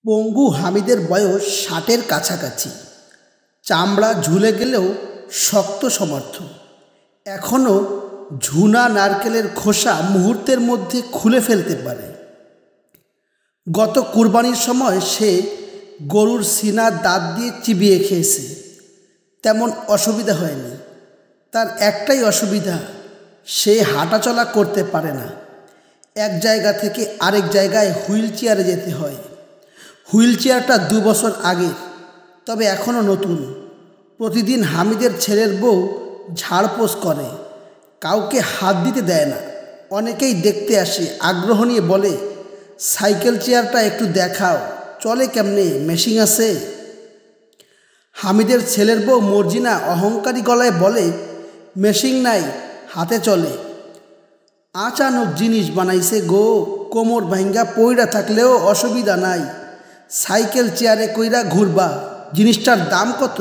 পঙ্গু হামিদের বয়স ৬০-এর কাছাকাছি। চামড়া ঝুলে গেলেও শক্ত সমর্থ। এখনও ঝুনা নারকেলের খোসা মুহূর্তের মধ্যে খুলে ফেলতে পারে। গত কুরবানির সময় সে গরুর সিনা দাঁত দিয়ে চিবিয়ে খেয়েছে, তেমন অসুবিধা হয়নি। তার একটাই অসুবিধা, সে হাঁটাচলা করতে পারে না। এক জায়গা থেকে আরেক জায়গায় হুইল চেয়ারে যেতে হয়। হুইল চেয়ারটা ২ বছর আগের, তবে এখনও নতুন। প্রতিদিন হামিদের ছেলের বউ ঝাড়পোছ করে, কাউকে হাত দিতে দেয় না। অনেকেই দেখতে আসে, আগ্রহ নিয়ে বলে, সাইকেল চেয়ারটা একটু দেখাও, চলে কেমনে, মেশিন আছে? হামিদের ছেলের বউ মর্জিনা অহংকারী গলায় বলে, মেশিন নাই, হাতে চলে। আচানক জিনিস বানাইছে গো, কোমর ভাঙ্গা পইড়া থাকলেও অসুবিধা নাই। সাইকেল চেয়ারে কইরা ঘুরবা। জিনিসটার দাম কত?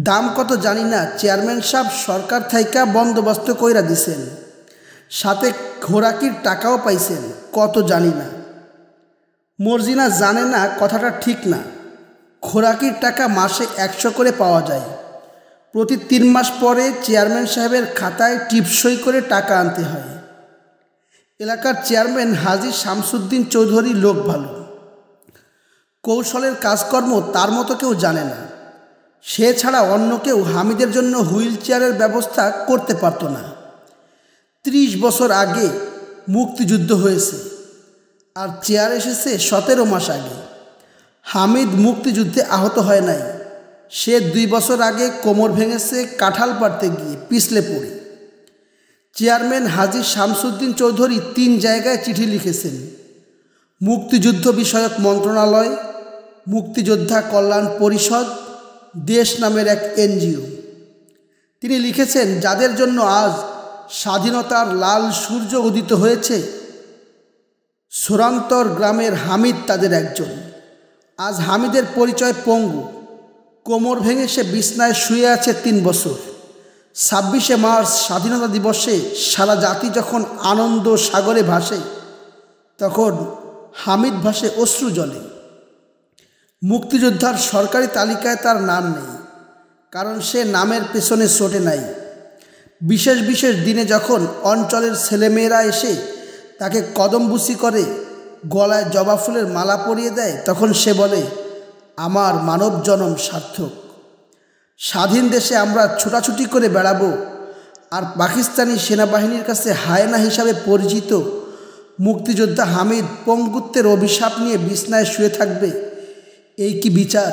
দাম কত জানি না, চেয়ারম্যান সাহেব সরকার থাইকা বন্দোবস্ত কইরা দিছেন, সাথে খোরাকির টাকাও পাইছেন, কত জানি না। মর্জিনা জানে না কথাটা ঠিক না। খোরাকির টাকা মাসে ১০০ করে পাওয়া যায়। প্রতি ৩ মাস পরে চেয়ারম্যান সাহেবের খাতায় টিপসই করে টাকা আনতে হয়। এলাকার চেয়ারম্যান হাজী শামসুদ্দিন চৌধুরী লোক ভালো, কৌশলের কাজকর্ম তার মতো কেউ জানে না। সে ছাড়া অন্য কেউ হামিদের জন্য হুইল চেয়ারের ব্যবস্থা করতে পারত না। ৩০ বছর আগে মুক্তিযুদ্ধ হয়েছে, আর চেয়ার এসেছে ১৭ মাস আগে। হামিদ মুক্তিযুদ্ধে আহত হয় নাই। সে ২ বছর আগে কোমর ভেঙেছে কাঁঠাল পাড়তে গিয়ে, পিছলে পড়ে। চেয়ারম্যান হাজী শামসুদ্দিন চৌধুরী ৩ জায়গায় চিঠি লিখেছেন। মুক্তিযুদ্ধ বিষয়ক মন্ত্রণালয়, মুক্তিযোদ্ধা কল্যাণ পরিষদ, দেশ নামের এক এনজিও। তিনি লিখেছেন, যাদের জন্য আজ স্বাধীনতার লাল সূর্য উদিত হয়েছে, সোরান্তর গ্রামের হামিদ তাদের একজন। আজ হামিদের পরিচয় পঙ্গু। কোমর ভেঙে সে বিছনায় শুয়ে আছে ৩ বছর। ২৬শে মার্চ স্বাধীনতা দিবসে সারা জাতি যখন আনন্দ সাগরে ভাসে, তখন হামিদ ভাসে অশ্রু জলে। মুক্তিযোদ্ধার সরকারি তালিকায় তার নাম নেই, কারণ সে নামের পেছনে ছোটে নাই। বিশেষ বিশেষ দিনে যখন অঞ্চলের ছেলেমেয়েরা এসে তাকে কদমবুসি করে, গলায় জবা ফুলের মালা পরিয়ে দেয়, তখন সে বলে, আমার মানব জনম সার্থক। স্বাধীন দেশে আমরা ছোটাছুটি করে বেড়াবো, আর পাকিস্তানি সেনাবাহিনীর কাছে হায়না হিসাবে পরিচিত মুক্তিযোদ্ধা হামিদ পঙ্গুত্বের অভিশাপ নিয়ে বিছনায় শুয়ে থাকবে। এই কি বিচার?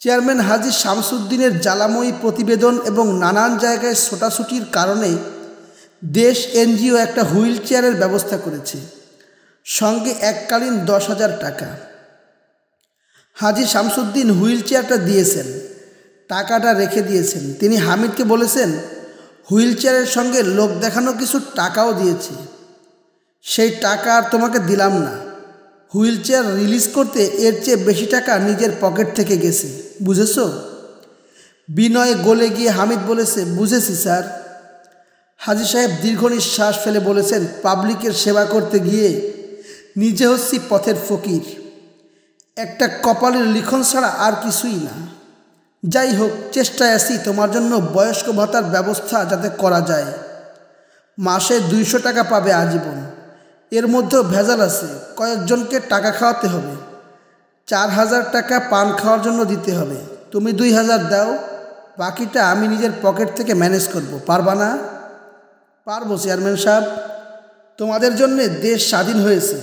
চেয়ারম্যান হাজী শামসুদ্দিনের জ্বালাময়ী প্রতিবেদন এবং নানান জায়গায় ছোটাছুটির কারণে দেশ এনজিও একটা হুইল চেয়ারের ব্যবস্থা করেছে, সঙ্গে এককালীন ১০,০০০ টাকা। হাজী শামসুদ্দিন হুইল চেয়ারটা দিয়েছেন, টাকাটা রেখে দিয়েছেন। তিনি হামিদকে বলেছেন, হুইল চেয়ারের সঙ্গে লোক দেখানো কিছু টাকাও দিয়েছি, সেই টাকা আর তোমাকে দিলাম না। হুইল চেয়ার রিলিজ করতে এর চেয়ে বেশি টাকা নিজের পকেট থেকে গেছে, বুঝেছ? বিনয়ে গলে গিয়ে হামিদ বলেছে, বুঝেছি স্যার। হাজী সাহেব দীর্ঘ নিঃশ্বাস ফেলে বলেছেন, পাবলিকের সেবা করতে গিয়ে নিজে হচ্ছি পথের ফকির, একটা কপালের লিখন ছাড়া আর কিছুই না। যাই হোক, চেষ্টায় আছি তোমার জন্য বয়স্ক ভাতার ব্যবস্থা যাতে করা যায়। মাসে ২০০ টাকা পাবে আজীবন। এর মধ্যেও ভেজাল আছে, কয়েকজনকে টাকা খাওয়াতে হবে। ৪,০০০ টাকা পান খাওয়ার জন্য দিতে হবে। তুমি ২,০০০ দাও, বাকিটা আমি নিজের পকেট থেকে ম্যানেজ করব। পারবা না? পারবো চেয়ারম্যান সাহেব, তোমাদের জন্যে দেশ স্বাধীন হয়েছে।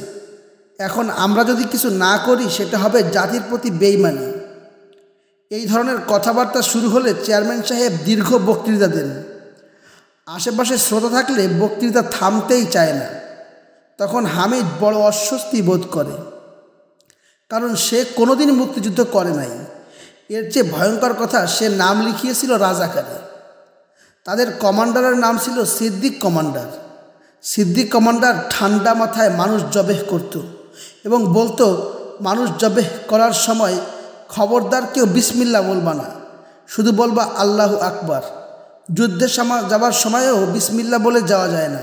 এখন আমরা যদি কিছু না করি, সেটা হবে জাতির প্রতি বেইমানি। এই ধরনের কথাবার্তা শুরু হলে চেয়ারম্যান সাহেব দীর্ঘ বক্তৃতা দেন। আশেপাশে শ্রোতা থাকলে বক্তৃতা থামতেই চায় না। তখন হামিদ বড় অস্বস্তি বোধ করে, কারণ সে কোনোদিন মুক্তিযুদ্ধ করে নাই। এর চেয়ে ভয়ঙ্কর কথা, সে নাম লিখিয়েছিল রাজাকারে। তাদের কমান্ডারের নাম ছিল সিদ্দিক কমান্ডার। সিদ্দিক কমান্ডার ঠান্ডা মাথায় মানুষ জবেহ করত এবং বলতো, মানুষ জবেহ করার সময় খবরদার কেউ বিসমিল্লাহ বলবা না, শুধু বলবা আল্লাহু আকবার। যুদ্ধে যাবার সময়ও বিসমিল্লাহ বলে যাওয়া যায় না,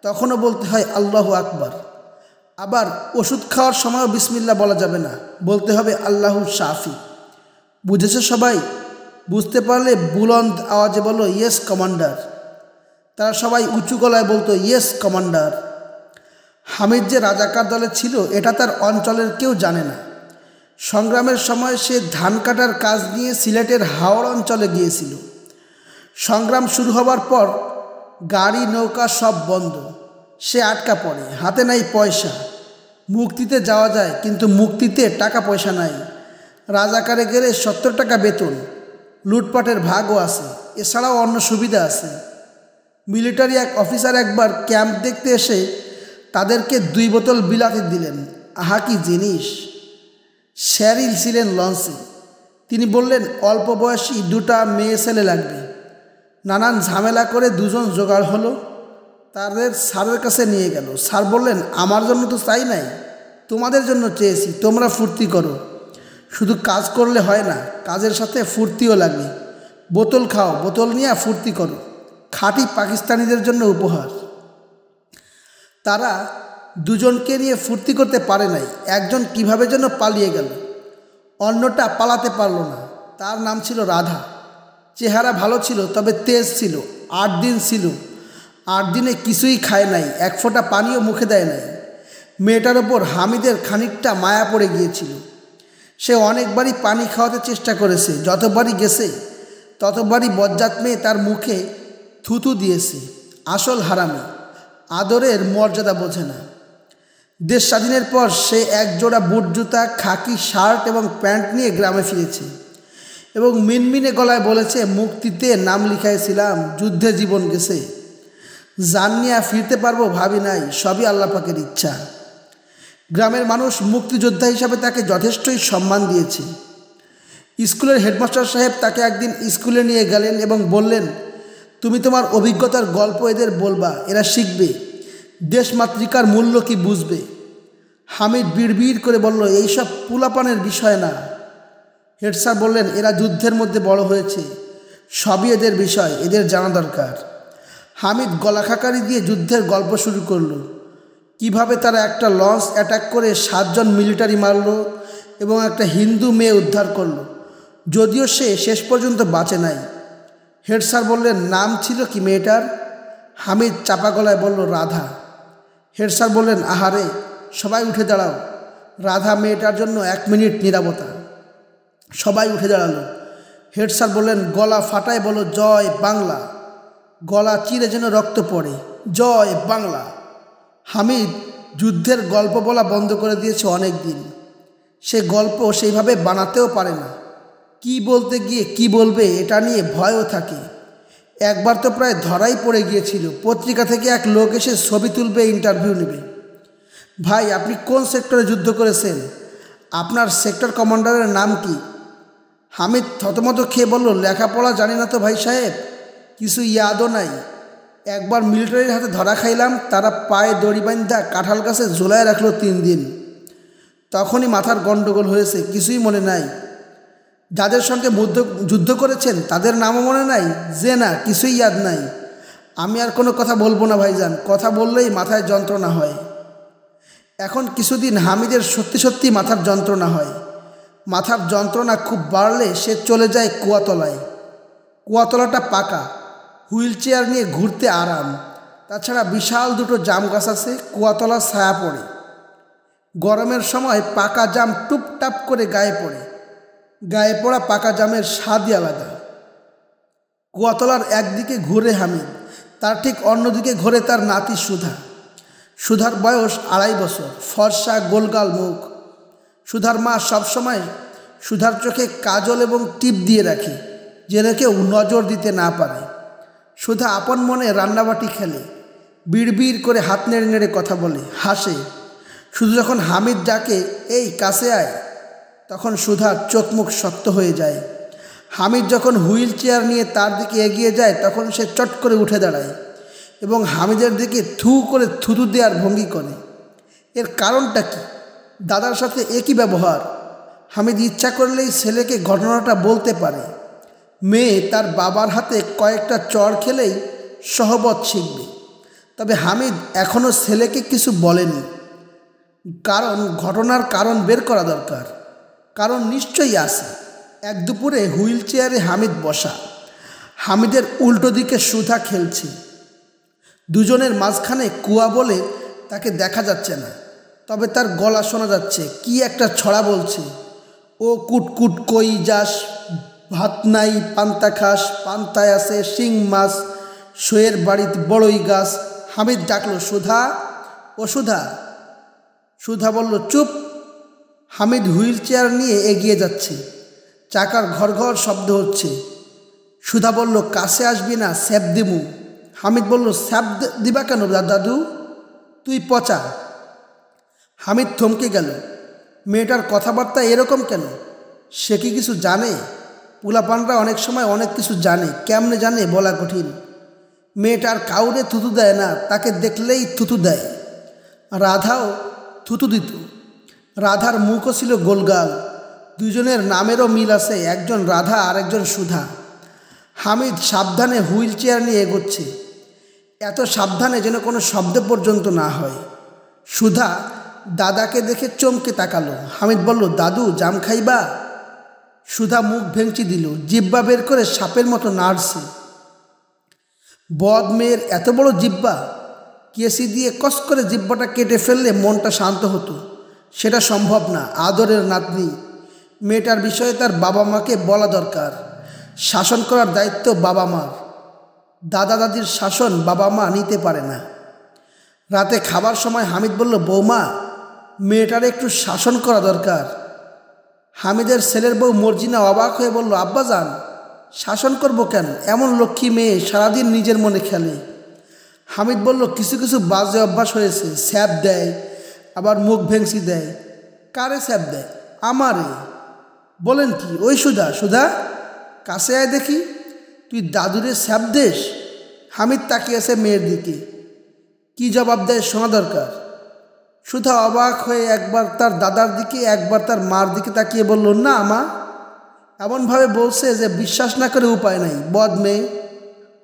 তখনও বলতে হয় আল্লাহু আকবার। আবার ওষুধ খাওয়ার সময়ও বিসমিল্লাহ বলা যাবে না, বলতে হবে আল্লাহু শাফি। বুঝেছে সবাই? বুঝতে পারলে বুলন্দ আওয়াজে বলো ইয়েস কমান্ডার। তারা সবাই উঁচু গলায় বলতো ইয়েস কমান্ডার। হামিদ যে রাজাকার দলে ছিল এটা তার অঞ্চলের কেউ জানে না। সংগ্রামের সময় সে ধান কাটার কাজ নিয়ে সিলেটের হাওড় অঞ্চলে গিয়েছিল। সংগ্রাম শুরু হবার পর গাড়ি নৌকা সব বন্ধ। সে আটকা পড়ে, হাতে নাই পয়সা। মুক্তিতে যাওয়া যায় কিন্তু মুক্তিতে টাকা পয়সা নাই। রাজাকারে গেলে 70 টাকা বেতন, লুটপাটের ভাগও আছে, এছাড়াও অন্য সুবিধা আছে। মিলিটারি এক অফিসার একবার ক্যাম্প দেখতে এসে তাদেরকে 2 বোতল বিলাতি দিলেন। আহা কি জিনিস! শ্যারিল ছিলেন লঞ্চে। তিনি বললেন অল্প বয়সী 2টা মেয়ে ছেলে লাগবে। নানান ঝামেলা করে 2 জন জোগাড় হলো, তাদের স্যারের কাছে নিয়ে গেল। স্যার বললেন আমার জন্য তো চাই নাই, তোমাদের জন্য চেয়েছি, তোমরা ফুর্তি করো। শুধু কাজ করলে হয় না, কাজের সাথে ফুর্তিও লাগে। বোতল খাও, বোতল নিয়ে ফুর্তি করো। খাঁটি পাকিস্তানিদের জন্য উপহার। তারা 2 জনকে নিয়ে ফুর্তি করতে পারে নাই। একজন কিভাবে যেন পালিয়ে গেল, অন্যটা পালাতে পারল না। তার নাম ছিল রাধা। চেহারা ভালো ছিল, তবে তেজ ছিল। 8 দিন ছিল। 8 দিনে কিছুই খায় নাই, 1 ফোঁটা পানিও মুখে দেয় নাই। মেয়েটার ওপর হামিদের খানিকটা মায়া পড়ে গিয়েছিল। সে অনেকবারই পানি খাওয়াতে চেষ্টা করেছে। যতবারই গেছে ততবারই বজ্জাত মেয়ে তার মুখে থুতু দিয়েছে। আসল হারামি, আদরের মর্যাদা বোঝে না। দেশ স্বাধীনের পর সে 1 জোড়া বুট জুতা, খাকি শার্ট এবং প্যান্ট নিয়ে গ্রামে ফিরেছে এবং মিনমিনে গলায় বলেছে মুক্তিতে নাম লিখাইছিলাম, যুদ্ধে জীবন গেছে, জান নিয়ে ফিরতে পারবো ভাবি নাই, সবই আল্লাহ পাকের ইচ্ছা। গ্রামের মানুষ মুক্তিযোদ্ধা হিসাবে তাকে যথেষ্টই সম্মান দিয়েছে। স্কুলের হেডমাস্টার সাহেব তাকে একদিন স্কুলে নিয়ে গেলেন এবং বললেন তুমি তোমার অভিজ্ঞতার গল্প এদের বলবা, এরা শিখবে, দেশমাতৃকার মূল্য কি বুঝবে। হামিদ বিড়বিড় করে বলল এইসব পুলাপানের বিষয় না। হেড স্যার বললেন এরা যুদ্ধের মধ্যে বড় হয়েছে, সবই এদের বিষয়, এদের জানা দরকার। হামিদ গলাখাকারি দিয়ে যুদ্ধের গল্প শুরু করলো। কিভাবে তারা একটা লঞ্চ অ্যাটাক করে 7 জন মিলিটারি মারল এবং একটা হিন্দু মেয়ে উদ্ধার করল, যদিও সে শেষ পর্যন্ত বাঁচে নাই। হেড স্যার বললেন নাম ছিল কি মেয়েটার? হামিদ চাপা গলায় বলল রাধা। হেড স্যার বললেন আহারে, সবাই উঠে দাঁড়াও, রাধা মেয়েটার জন্য 1 মিনিট নীরবতা। সবাই উঠে দাঁড়ালো। হেড স্যার বললেন গলা ফাটায় বলো জয় বাংলা। গলা চিরে যেন রক্ত পড়ে, জয় বাংলা। হামিদ যুদ্ধের গল্প বলা বন্ধ করে দিয়েছে অনেক দিন। সে গল্প সেইভাবে বানাতেও পারে না। কি বলতে গিয়ে কি বলবে এটা নিয়ে ভয়ও থাকে। একবার তো প্রায় ধরাই পড়ে গিয়েছিল। পত্রিকা থেকে এক লোক এসে ছবি তুলবে, ইন্টারভিউ নেবে। ভাই আপনি কোন সেক্টরে যুদ্ধ করেছেন? আপনার সেক্টর কমান্ডারের নাম কি? হামিদ থতমত খেয়ে বলল লেখাপড়া জানি না তো ভাই সাহেব, কিছু ইয়াদও নাই। একবার মিলিটারির হাতে ধরা খাইলাম, তারা পায়ে দড়ি বান্ধা কাঁঠাল গাছে ঝোলায় রাখলো 3 দিন। তখনই মাথার গণ্ডগোল হয়েছে, কিছুই মনে নাই। যাদের সঙ্গে যুদ্ধ করেছেন তাদের নামও মনে নাই? যে না, কিছুই ইয়াদ নাই। আমি আর কোনো কথা বলবো না ভাইজান, কথা বললেই মাথায় যন্ত্রণা হয়। এখন কিছুদিন হামিদের সত্যি সত্যি মাথার যন্ত্রণা হয়। মাথার যন্ত্রণা খুব বাড়লে সে চলে যায় কুয়াতলায়। কুয়াতলাটা পাকা, হুইল চেয়ার নিয়ে ঘুরতে আরাম। তাছাড়া বিশাল 2টো জাম গাছ আছে, কুয়াতলার ছায়া পড়ে। গরমের সময় পাকা জাম টুপটাপ করে গায়ে পড়ে। গায়ে পড়া পাকা জামের স্বাদই আলাদা। কুয়াতলার একদিকে ঘুরে হামিদ, তার ঠিক অন্যদিকে ঘুরে তার নাতি সুধা। সুধার বয়স 2.5 বছর, ফর্সা গোলগাল মুখ। সুধার মা সবসময় সুধার চোখে কাজল এবং টিপ দিয়ে রাখে, যেন কেউ নজর দিতে না পারে। সুধা আপন মনে রান্নাবাটি খেলে, বিড়বিড় করে হাত নেড়ে নেড়ে কথা বলে, হাসে। শুধু যখন হামিদ ডাকে এই কাছে আয়, তখন সুধার চোখ মুখ শক্ত হয়ে যায়। হামিদ যখন হুইল চেয়ার নিয়ে তার দিকে এগিয়ে যায় তখন সে চট করে উঠে দাঁড়ায় এবং হামিদের দিকে থু করে থুতু দেওয়ার ভঙ্গি করে। এর কারণটা কি? দাদার সাথে একই ব্যবহার। হামিদ ইচ্ছা করলেই ছেলেকে ঘটনাটা বলতে পারে। মেয়ে তার বাবার হাতে কয়েকটা চড় খেলেই সহবত শিখবে। তবে হামিদ এখনও ছেলেকে কিছু বলেনি। কারণ ঘটনার কারণ বের করা দরকার। কারণ নিশ্চয়ই আছে। এক দুপুরে হুইল চেয়ারে হামিদ বসা, হামিদের উল্টো দিকে সুধা খেলছে। দুজনের মাঝখানে কুয়া বলে তাকে দেখা যাচ্ছে না, তবে তার গলা শোনা যাচ্ছে, কি একটা ছড়া বলছে। ও কুটকুট কই যাস, ভাত নাই পান্তা খাস, পান্তায় আছে শিং মাছ, শোয়ের বাড়িতে বড়ই গাছ। হামিদ ডাকলো, সুধা, ও সুধা। সুধা বলল, চুপ। হামিদ হুইল চেয়ার নিয়ে এগিয়ে যাচ্ছে। চাকার ঘর ঘর শব্দ হচ্ছে। সুধা বলল, কাছে আসবি না, স্যাপ দিমু। হামিদ বলল, স্যাপ দিবা কেন দাদু, তুই পচা। হামিদ থমকে গেল। মেয়েটার কথাবার্তা এরকম কেন? সে কি কিছু জানে? পোলাপানরা অনেক সময় অনেক কিছু জানে, কেমনে জানে বলা কঠিন। মেয়েটার কাউরে থুতু দেয় না, তাকে দেখলেই থুতু দেয়। রাধাও থুতু দিত। রাধার মুখও ছিল গোলগাল। দুজনের নামেরও মিল আছে, একজন রাধা আর একজন সুধা। হামিদ সাবধানে হুইল চেয়ার নিয়ে এগোচ্ছে, এত সাবধানে যেন কোনো শব্দ পর্যন্ত না হয়। সুধা দাদাকে দেখে চমকে তাকালো। হামিদ বলল, দাদু জাম খাইবা? সুধা মুখ ভেঙচি দিল, জিব্বা বের করে সাপের মতো নাড়ছে। বদ মেয়ের এত বড় জিব্বা! কেসি দিয়ে কস করে জিব্বাটা কেটে ফেললে মনটা শান্ত হতো। সেটা সম্ভব না। আদরের নাতনি, মেয়েটার বিষয়ে তার বাবা মাকে বলা দরকার। শাসন করার দায়িত্ব বাবা মার। দাদা দাদির শাসন বাবা মা নিতে পারে না। রাতে খাবার সময় হামিদ বলল, বৌমা, মেয়েটার একটু শাসন করা দরকার। হামিদের ছেলের বউ মর্জিনা অবাক হয়ে বলল, আব্বাজান, শাসন করব কেন? এমন লক্ষ্মী মেয়ে, সারাদিন নিজের মনে খেলে। হামিদ বলল, কিছু কিছু বাজে অভ্যাস হয়েছে। স্যাপ দেয়, আবার মুখ ভেংসি দেয়। কারে স্যাপ দেয়? আমারে। বলেন কি? ওই সুধা, সুধা কাছে আয় দেখি, তুই দাদুরে স্যাপ দেশ? হামিদ তাকিয়েছে মেয়ের দিকে। কি জবাব দেয় শোনা দরকার। সুধা অবাক হয়ে একবার তার দাদার দিকে একবার তার মার দিকে তাকিয়ে বলল, না মা, এমনভাবে বলছে যে বিশ্বাস না করে উপায় নাই, বদ মেয়ে।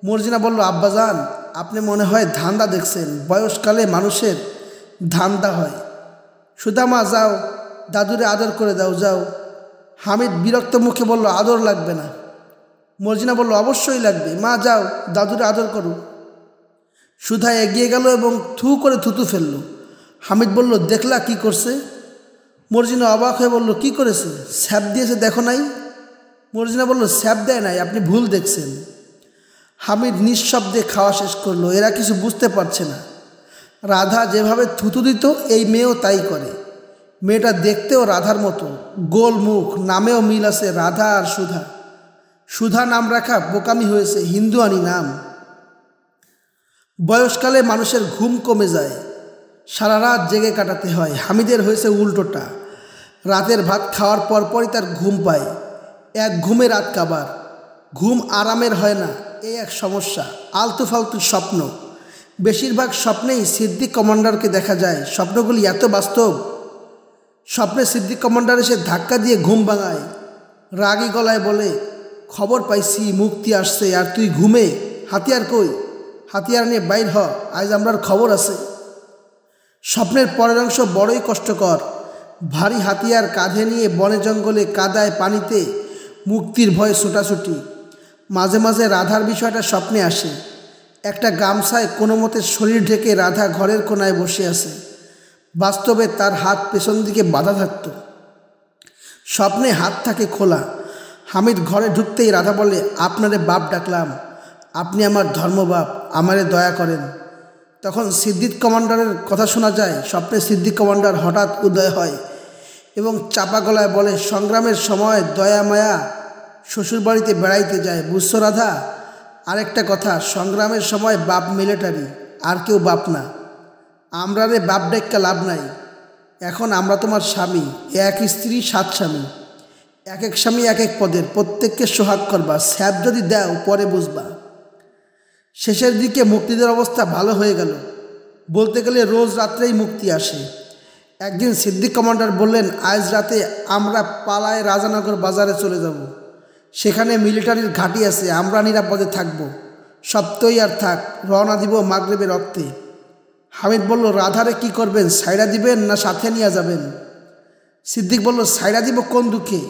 মর্জিনা বলল, আব্বাজান, আপনি মনে হয় ধান্দা দেখছেন। বয়সকালে মানুষের ধান্দা হয়। সুধা, মা যাও, দাদুরে আদর করে দাও, যাও। হামিদ বিরক্ত মুখে বলল, আদর লাগবে না। মর্জিনা বলল, অবশ্যই লাগবে, মা যাও, দাদুরে আদর করো। সুধা এগিয়ে গেল এবং থু করে থুতু ফেলল। হামিদ বলল, দেখলা কি করছে? মর্জিনা অবাক হয়ে বলল, কি করেছে? স্যাপ দিয়েছে, দেখো নাই? মর্জিনা বলল, স্যাপ দেয় নাই, আপনি ভুল দেখছেন। হামিদ নিঃশব্দে খাওয়া শেষ করলো। এরা কিছু বুঝতে পারছে না। রাধা যেভাবে থুতু দিত, এই মেয়েও তাই করে। মেয়েটা দেখতেও রাধার মতো, গোল মুখ, নামেও মিল আছে, রাধা আর সুধা। সুধা নাম রাখা বোকামি হয়েছে, হিন্দুয়ানি নাম। বয়সকালে মানুষের ঘুম কমে যায়, সারা রাত জেগে কাটাতে হয়। হামিদের হয়েছে উল্টোটা। রাতের ভাত খাওয়ার পরপরই তার ঘুম পায়। এক ঘুমে রাত কাবার। ঘুম আরামের হয় না, এই এক সমস্যা। আলতু ফালতু স্বপ্ন। বেশিরভাগ স্বপ্নেই সিদ্দিক কমান্ডারকে দেখা যায়। স্বপ্নগুলি এত বাস্তব। স্বপ্নে সিদ্দিক কমান্ডার এসে ধাক্কা দিয়ে ঘুম ভাঙায়। রাগী গলায় বলে, খবর পাইছি মুক্তি আসছে, আর তুই ঘুমে? হাতিয়ার কই? হাতিয়ার নিয়ে বাইর হ, আজ আমরার খবর আছে। স্বপ্নের পরের অংশ বড়ই কষ্টকর। ভারী হাতিয়ার কাঁধে নিয়ে বনে জঙ্গলে কাদায় পানিতে মুক্তির ভয়ে ছোটাছুটি। মাঝে মাঝে রাধার বিষয়টা স্বপ্নে আসে। একটা গামছায় কোনো মতে শরীর ঢেকে রাধা ঘরের কোনায় বসে আছে। বাস্তবে তার হাত পেছন দিকে বাঁধা থাকত, স্বপ্নে হাত থাকে খোলা। হামিদ ঘরে ঢুকতেই রাধা বলে, আপনারে বাপ ডাকলাম, আপনি আমার ধর্মবাপ, আমারে দয়া করেন। তখন সিদ্দিক কমান্ডারের কথা শোনা যায়। স্বপ্নে সিদ্দিক কমান্ডার হঠাৎ উদয় হয় এবং চাপা গলায় বলে, সংগ্রামের সময় দয়া মায়া শ্বশুরবাড়িতে বেড়াইতে যায়, বুঝছো রাধা? আরেকটা কথা, সংগ্রামের সময় বাপ মিলিটারি, আর কেউ বাপ না। আমরা রে বাপ ডাক্কা লাভ নাই। এখন আমরা তোমার স্বামী, এক স্ত্রী 7 স্বামী। এক এক স্বামী এক এক পদের, প্রত্যেককে সোহাগ করবা। স্যাপ যদি দাও পরে বুঝবা। শেষের দিকে মুক্তিদের অবস্থা ভালো হয়ে গেল। বলতে গেলে রোজ রাত্রেই মুক্তি আসে। একদিন সিদ্দিক কমান্ডার বললেন, আজ রাতে আমরা পালায় রাজানগর বাজারে চলে যাব। সেখানে মিলিটারির ঘাঁটি আছে, আমরা নিরাপদে থাকব। সপ্তই আর থাক, রওনা দিব মাগরিবের রক্তে। হামিদ বলল, রাধারে কি করবেন, সাইরা দিবেন না সাথে নিয়ে যাবেন? সিদ্দিক বলল, সাইরা দিব কোন দুঃখে,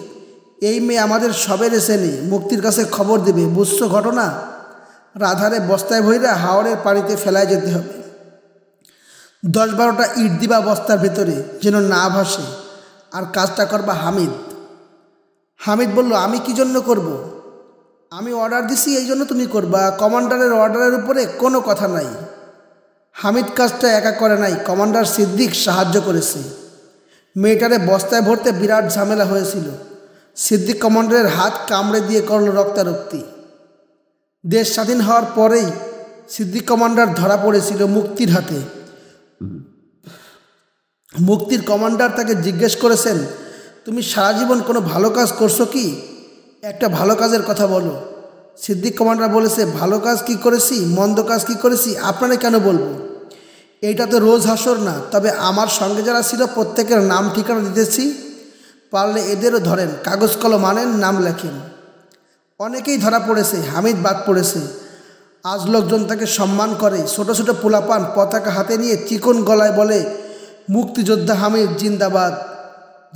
এই মেয়ে আমাদের সবের এসেনি, মুক্তির কাছে খবর দেবে, বুঝছো ঘটনা? রাধারে বস্তায় ভইরা হাওড়ের পানিতে ফেলায় যেতে হবে। 10-12টা ইট দিবা বস্তার ভেতরে, যেন না ভাসে, আর কাজটা করবা হামিদ। হামিদ বলল, আমি কি জন্য করব? আমি অর্ডার দিছি, এই জন্য তুমি করবা, কমান্ডারের অর্ডারের উপরে কোনো কথা নাই। হামিদ কাজটা একা করে নাই, কমান্ডার সিদ্দিক সাহায্য করেছে। মেয়েটারে বস্তায় ভরতে বিরাট ঝামেলা হয়েছিল। সিদ্দিক কমান্ডারের হাত কামড়ে দিয়ে করল রক্তারক্তি। দেশ স্বাধীন হওয়ার পরেই সিদ্দিক কমান্ডার ধরা পড়েছিল মুক্তির হাতে। মুক্তির কমান্ডার তাকে জিজ্ঞেস করেছেন, তুমি সারা জীবন কোনো ভালো কাজ করছো কি? একটা ভালো কাজের কথা বলো। সিদ্দিক কমান্ডার বলেছে, ভালো কাজ কি করেছি, মন্দ কাজ কি করেছি আপনারা কেন বলবো? এইটা তো রোজ হাসর না, তবে আমার সঙ্গে যারা ছিল প্রত্যেকের নাম ঠিকানা দিতেছি, পারলে এদেরও ধরেন, কাগজ কলম আনেন, নাম লেখেন। অনেকেই ধরা পড়েছে, হামিদ বাদ পড়েছে। আজ লোকজন তাকে সম্মান করে। ছোট ছোট পোলাপান পতাকা হাতে নিয়ে চিকন গলায় বলে, মুক্তিযোদ্ধা হামিদ জিন্দাবাদ।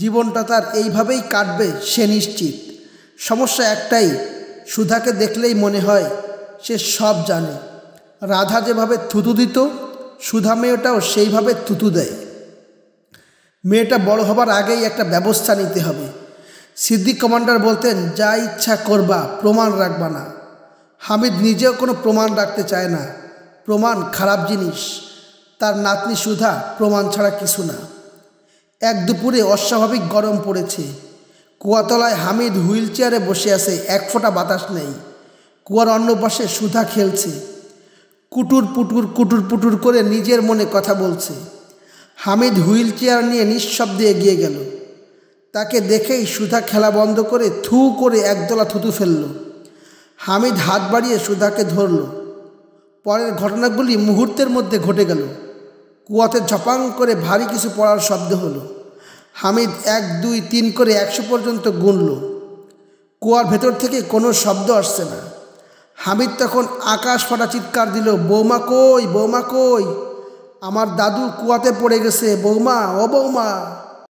জীবনটা তার এইভাবেই কাটবে সে নিশ্চিত। সমস্যা একটাই, সুধাকে দেখলেই মনে হয় সে সব জানে। রাধা যেভাবে থুতু দিত, সুধা মেয়েটাও সেইভাবে থুতু দেয়। মেয়েটা বড় হবার আগেই একটা ব্যবস্থা নিতে হবে। সিদ্দিক কমান্ডার বলতেন, যা ইচ্ছা করবা, প্রমাণ রাখবা না। হামিদ নিজেও কোনো প্রমাণ রাখতে চায় না। প্রমাণ খারাপ জিনিস। তার নাতনি সুধা প্রমাণ ছাড়া কিছু না। এক দুপুরে অস্বাভাবিক গরম পড়েছে। কুয়াতলায় হামিদ হুইল চেয়ারে বসে আছে, এক ফোঁটা বাতাস নেই। কুয়ার অন্য পাশে সুধা খেলছে, কুটুর পুটুর কুটুর পুটুর করে নিজের মনে কথা বলছে। হামিদ হুইল চেয়ার নিয়ে নিঃশব্দে এগিয়ে গেল। তাকে দেখেই সুধা খেলা বন্ধ করে থু করে একদলা থুতু ফেলল। হামিদ হাত বাড়িয়ে সুধাকে ধরল। পরের ঘটনাগুলি মুহূর্তের মধ্যে ঘটে গেল। কুয়াতে ঝপাং করে ভারী কিছু পড়ার শব্দ হলো। হামিদ 1, 2, 3 করে 100 পর্যন্ত গুনল। কুয়ার ভেতর থেকে কোনো শব্দ আসছে না। হামিদ তখন আকাশ ফাটা চিৎকার দিল, বৌমা কই, বৌমা কই, আমার দাদু কুয়াতে পড়ে গেছে, বৌমা, ও বৌমা।